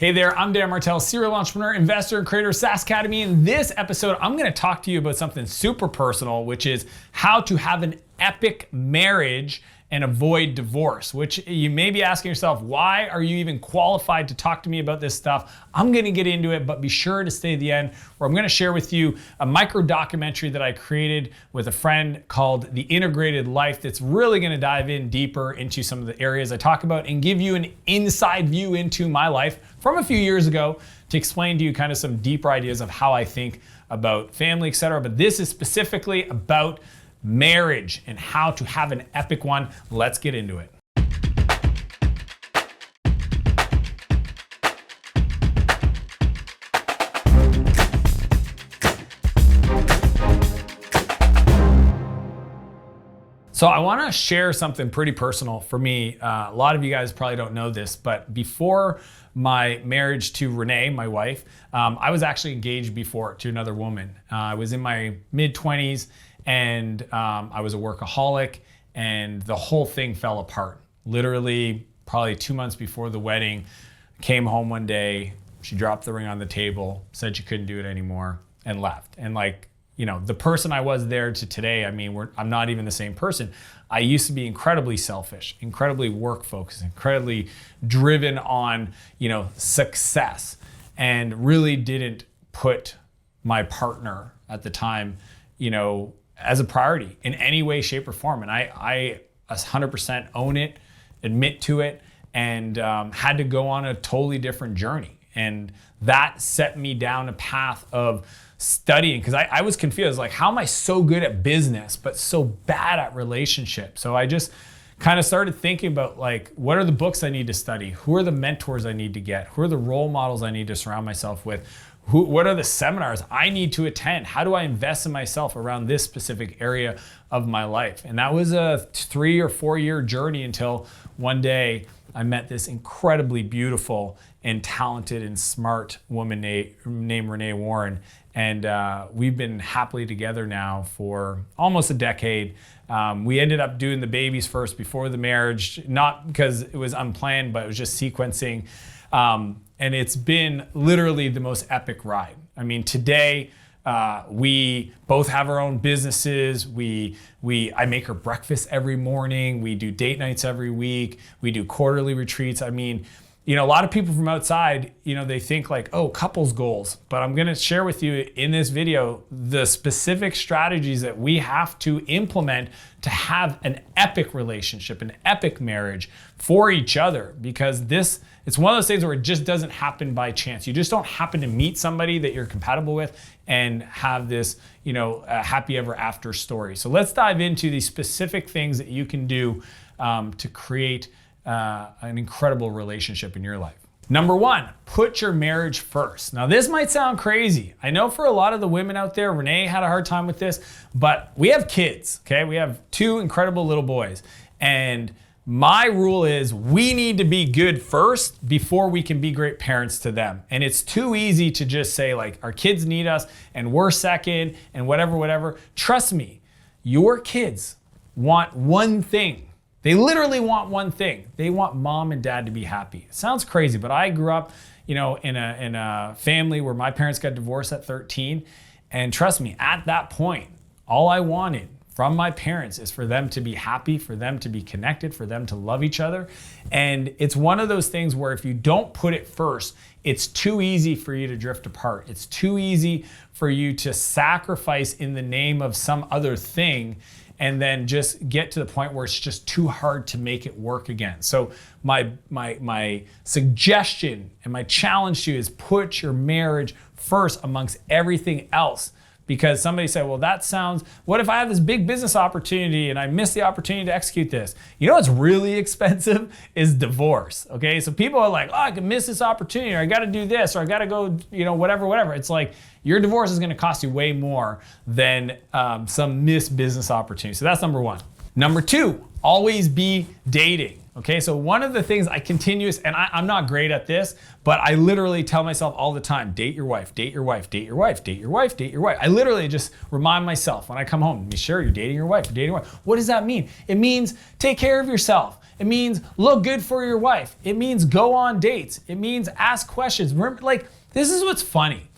Hey there, I'm Dan Martell, serial entrepreneur, investor, and creator of SaaS Academy. In this episode, I'm gonna talk to you about something super personal, which is how to have an epic marriage and avoid divorce, which you may be asking yourself, why are you even qualified to talk to me about this stuff? I'm gonna get into it, but be sure to stay to the end, where I'm gonna share with you a micro documentary that I created with a friend called The Integrated Life that's really gonna dive in deeper into some of the areas I talk about and give you an inside view into my life from a few years ago to explain to you kind of some deeper ideas of how I think about family, etc. But this is specifically about marriage and how to have an epic one. Let's get into it. So I want to share something pretty personal for me. A lot of you guys probably don't know this, but before my marriage to Renee, my wife, I was actually engaged before to another woman. I was in my mid-20s and I was a workaholic, and the whole thing fell apart. Literally, probably 2 months before the wedding, came home one day, she dropped the ring on the table, said she couldn't do it anymore, and left. And the person I was there to today, I'm not even the same person. I used to be incredibly selfish, incredibly work focused, incredibly driven on, success, and really didn't put my partner at the time, as a priority in any way, shape, or form. And I 100% own it, admit to it, and had to go on a totally different journey. And that set me down a path of studying, because I was confused, like, how am I so good at business but so bad at relationships? So I just kind of started thinking about, like, what are the books I need to study? Who are the mentors I need to get? Who are the role models I need to surround myself with? What are the seminars I need to attend? How do I invest in myself around this specific area of my life? And that was a 3 or 4 year journey until one day I met this incredibly beautiful and talented and smart woman named Renee Warren. And we've been happily together now for almost a decade. We ended up doing the babies first before the marriage, not because it was unplanned, but it was just sequencing. And it's been literally the most epic ride. I mean, today, we both have our own businesses. I make her breakfast every morning. We do date nights every week. We do quarterly retreats. I mean, a lot of people from outside, they think like, oh, couples goals. But I'm gonna share with you in this video the specific strategies that we have to implement to have an epic relationship, an epic marriage for each other. Because it's one of those things where it just doesn't happen by chance. You just don't happen to meet somebody that you're compatible with and have this, a happy ever after story. So let's dive into the specific things that you can do to create an incredible relationship in your life. Number one, put your marriage first. Now, this might sound crazy. I know for a lot of the women out there, Renee had a hard time with this, but we have kids, okay? We have 2 incredible little boys. And my rule is we need to be good first before we can be great parents to them. And it's too easy to just say, like, our kids need us and we're second and whatever. Trust me, your kids want one thing. They literally want one thing. They want mom and dad to be happy. It sounds crazy, but I grew up, in a family where my parents got divorced at 13. And trust me, at that point, all I wanted from my parents is for them to be happy, for them to be connected, for them to love each other. And it's one of those things where if you don't put it first, it's too easy for you to drift apart. It's too easy for you to sacrifice in the name of some other thing and then just get to the point where it's just too hard to make it work again. So my suggestion and my challenge to you is put your marriage first amongst everything else. Because somebody said, well, what if I have this big business opportunity and I miss the opportunity to execute this? You know what's really expensive is divorce, okay? So people are like, oh, I can miss this opportunity, or I gotta do this, or I gotta go, whatever. It's like, your divorce is gonna cost you way more than some missed business opportunity. So that's number one. Number two, always be dating. Okay, so one of the things and I'm not great at this, but I literally tell myself all the time, date your wife, date your wife, date your wife, date your wife, date your wife. I literally just remind myself when I come home, be sure you're dating your wife, you're dating your wife. What does that mean? It means take care of yourself. It means look good for your wife. It means go on dates. It means ask questions. Remember, like, this is what's funny.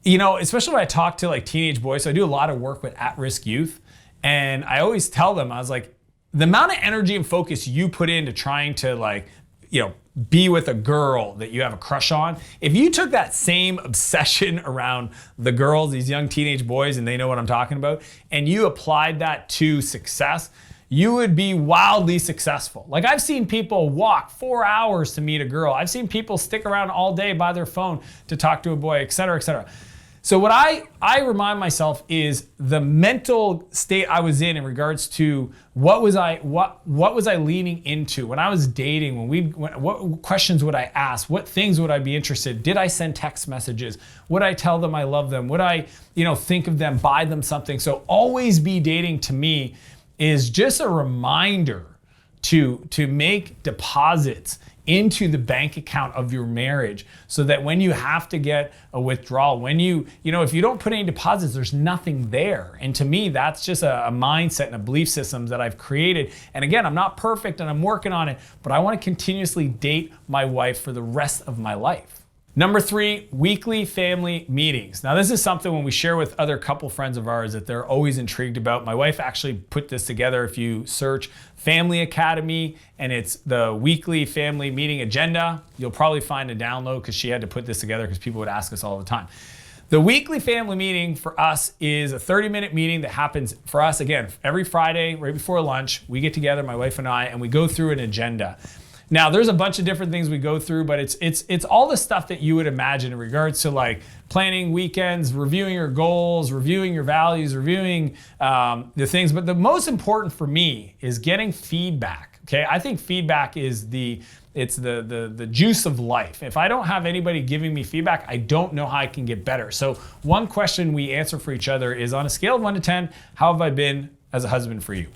You know, especially when I talk to like teenage boys, so I do a lot of work with at-risk youth, and I always tell them, I was like, the amount of energy and focus you put into trying to, like, you know, be with a girl that you have a crush on, if you took that same obsession around the girls, these young teenage boys, and they know what I'm talking about, and you applied that to success, you would be wildly successful. Like, I've seen people walk 4 hours to meet a girl. I've seen people stick around all day by their phone to talk to a boy, et cetera, et cetera. So what I remind myself is the mental state I was in regards to what was I leaning into when I was dating, what questions would I ask, what things would I be interested? Did I send text messages? Would I tell them I love them? Would I, think of them, buy them something? So always be dating to me is just a reminder to make deposits into the bank account of your marriage, so that when you have to get a withdrawal, when if you don't put any deposits, there's nothing there. And to me, that's just a mindset and a belief system that I've created. And again, I'm not perfect and I'm working on it, but I want to continuously date my wife for the rest of my life. Number 3, weekly family meetings. Now, this is something when we share with other couple friends of ours that they're always intrigued about. My wife actually put this together. If you search Family Academy and it's the weekly family meeting agenda, you'll probably find a download, because she had to put this together because people would ask us all the time. The weekly family meeting for us is a 30-minute meeting that happens for us, again, every Friday, right before lunch. We get together, my wife and I, and we go through an agenda. Now, there's a bunch of different things we go through, but it's all the stuff that you would imagine in regards to, like, planning weekends, reviewing your goals, reviewing your values, reviewing the things. But the most important for me is getting feedback. Okay, I think feedback is the juice of life. If I don't have anybody giving me feedback, I don't know how I can get better. So one question we answer for each other is, on a scale of 1 to 10, how have I been as a husband for you?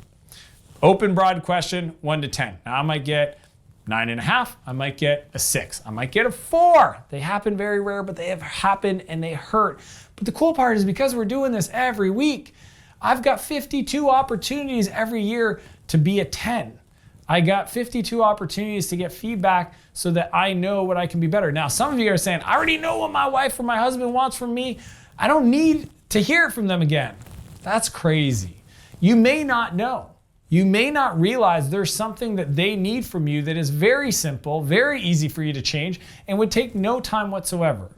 Open, broad question, 1 to 10. Now, I might get 9.5, I might get a 6, I might get a 4. They happen very rare, but they have happened and they hurt. But the cool part is, because we're doing this every week, I've got 52 opportunities every year to be a 10. I got 52 opportunities to get feedback so that I know what I can be better. Now, some of you are saying, I already know what my wife or my husband wants from me. I don't need to hear it from them again. That's crazy. You may not know. You may not realize there's something that they need from you that is very simple, very easy for you to change, and would take no time whatsoever.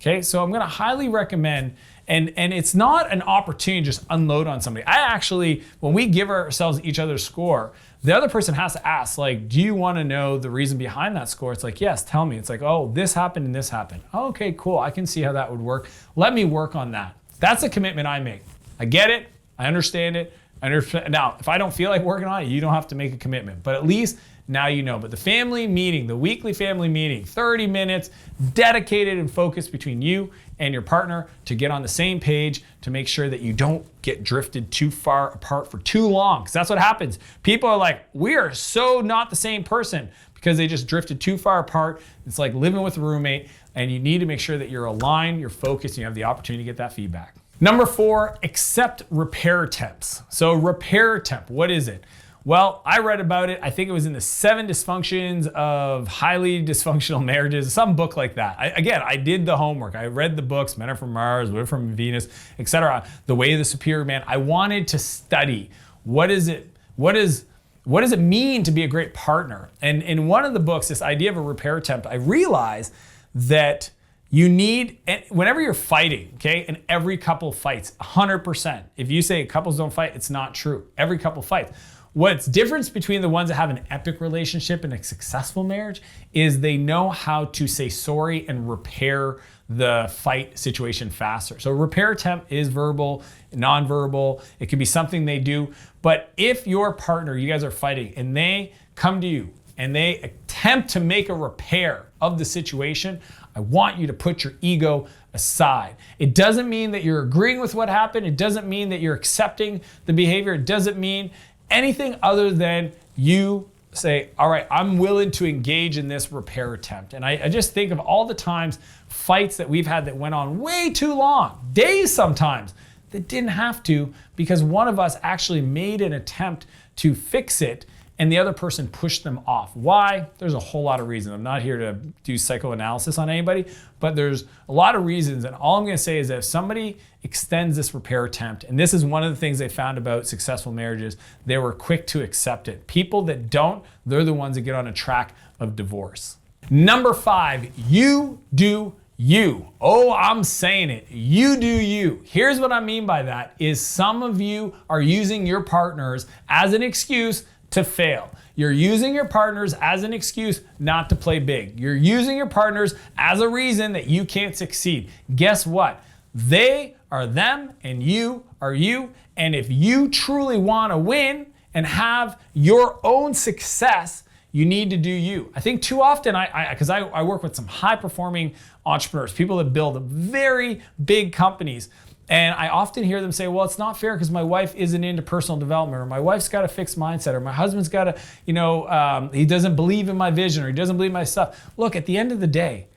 Okay, so I'm gonna highly recommend, and it's not an opportunity to just unload on somebody. I actually, when we give ourselves each other's score, the other person has to ask, like, do you wanna know the reason behind that score? It's like, yes, tell me. It's like, oh, this happened and this happened. Oh, okay, cool, I can see how that would work. Let me work on that. That's a commitment I make. I get it, I understand it. Now, if I don't feel like working on it, you don't have to make a commitment, but at least now you know. But the family meeting, the weekly family meeting, 30 minutes, dedicated and focused between you and your partner to get on the same page, to make sure that you don't get drifted too far apart for too long. Because that's what happens. People are like, we are so not the same person, because they just drifted too far apart. It's like living with a roommate, and you need to make sure that you're aligned, you're focused, and you have the opportunity to get that feedback. Number 4, accept repair attempts. So repair attempt, what is it? Well, I read about it. I think it was in the 7 dysfunctions of highly dysfunctional marriages, some book like that. I did the homework. I read the books, Men Are From Mars, Women Are From Venus, etc. The Way of the Superior Man. I wanted to study what does it mean to be a great partner? And in one of the books, this idea of a repair attempt, I realized that you need, whenever you're fighting, okay, and every couple fights, 100%. If you say couples don't fight, it's not true. Every couple fights. What's difference between the ones that have an epic relationship and a successful marriage is they know how to say sorry and repair the fight situation faster. So repair attempt is verbal, non-verbal. It can be something they do. But if your partner, you guys are fighting, and they come to you and they attempt to make a repair of the situation, I want you to put your ego aside. It doesn't mean that you're agreeing with what happened. It doesn't mean that you're accepting the behavior. It doesn't mean anything other than you say, all right, I'm willing to engage in this repair attempt. And I just think of all the times, fights that we've had that went on way too long, days sometimes, that didn't have to, because one of us actually made an attempt to fix it and the other person pushed them off. Why? There's a whole lot of reasons. I'm not here to do psychoanalysis on anybody, but there's a lot of reasons. And all I'm gonna say is that if somebody extends this repair attempt, and this is one of the things they found about successful marriages, they were quick to accept it. People that don't, they're the ones that get on a track of divorce. Number 5, you do you. Oh, I'm saying it. You do you. Here's what I mean by that is some of you are using your partners as an excuse to fail. You're using your partners as an excuse not to play big. You're using your partners as a reason that you can't succeed. Guess what? They are them and you are you. And if you truly want to win and have your own success, you need to do you. I think too often, because I work with some high performing entrepreneurs, people that build very big companies. And I often hear them say, well, it's not fair because my wife isn't into personal development, or my wife's got a fixed mindset, or my husband's got a, he doesn't believe in my vision, or he doesn't believe in my stuff. Look, at the end of the day,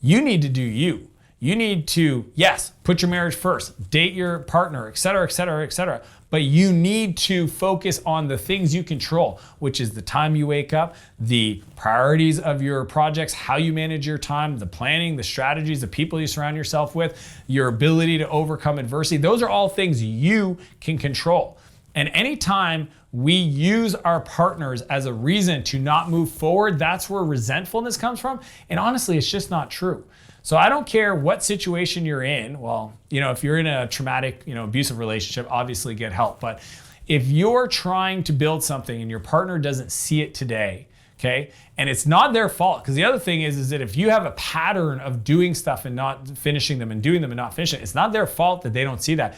you need to do you. You need to, yes, put your marriage first, date your partner, et cetera, et cetera, et cetera. But you need to focus on the things you control, which is the time you wake up, the priorities of your projects, how you manage your time, the planning, the strategies, the people you surround yourself with, your ability to overcome adversity. Those are all things you can control. And anytime we use our partners as a reason to not move forward, that's where resentfulness comes from. And honestly, it's just not true. So I don't care what situation you're in. Well, if you're in a traumatic, abusive relationship, obviously get help. But if you're trying to build something and your partner doesn't see it today, okay, and it's not their fault, because the other thing is that if you have a pattern of doing stuff and not finishing them and doing them and not finishing it, it's not their fault that they don't see that.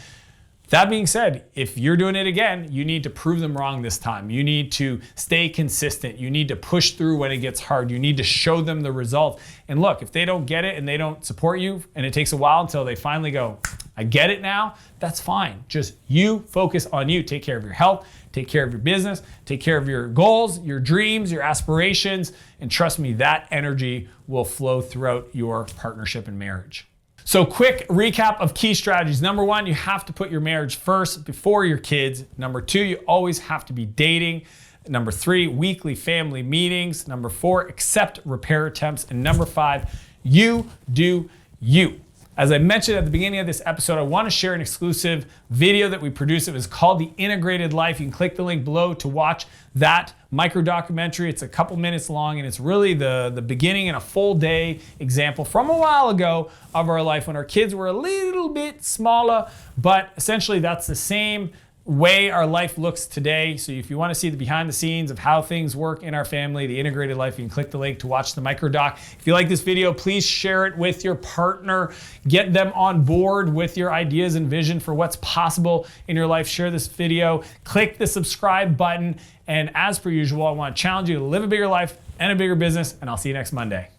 That being said, if you're doing it again, you need to prove them wrong this time. You need to stay consistent. You need to push through when it gets hard. You need to show them the result. And look, if they don't get it and they don't support you, and it takes a while until they finally go, I get it now, that's fine. Just you focus on you. Take care of your health, take care of your business, take care of your goals, your dreams, your aspirations, and trust me, that energy will flow throughout your partnership and marriage. So quick recap of key strategies. Number 1, you have to put your marriage first before your kids. Number 2, you always have to be dating. Number 3, weekly family meetings. Number 4, accept repair attempts. And number 5, you do you. As I mentioned at the beginning of this episode, I want to share an exclusive video that we produced. It was called The Integrated Life. You can click the link below to watch that micro documentary. It's a couple minutes long, and it's really the beginning and a full day example from a while ago of our life when our kids were a little bit smaller, but essentially that's the same way our life looks today. So if you want to see the behind the scenes of how things work in our family, The Integrated Life, you can click the link to watch the micro doc. If you like this video, please share it with your partner. Get them on board with your ideas and vision for what's possible in your life. Share this video, click the subscribe button. And as per usual, I want to challenge you to live a bigger life and a bigger business, and I'll see you next Monday.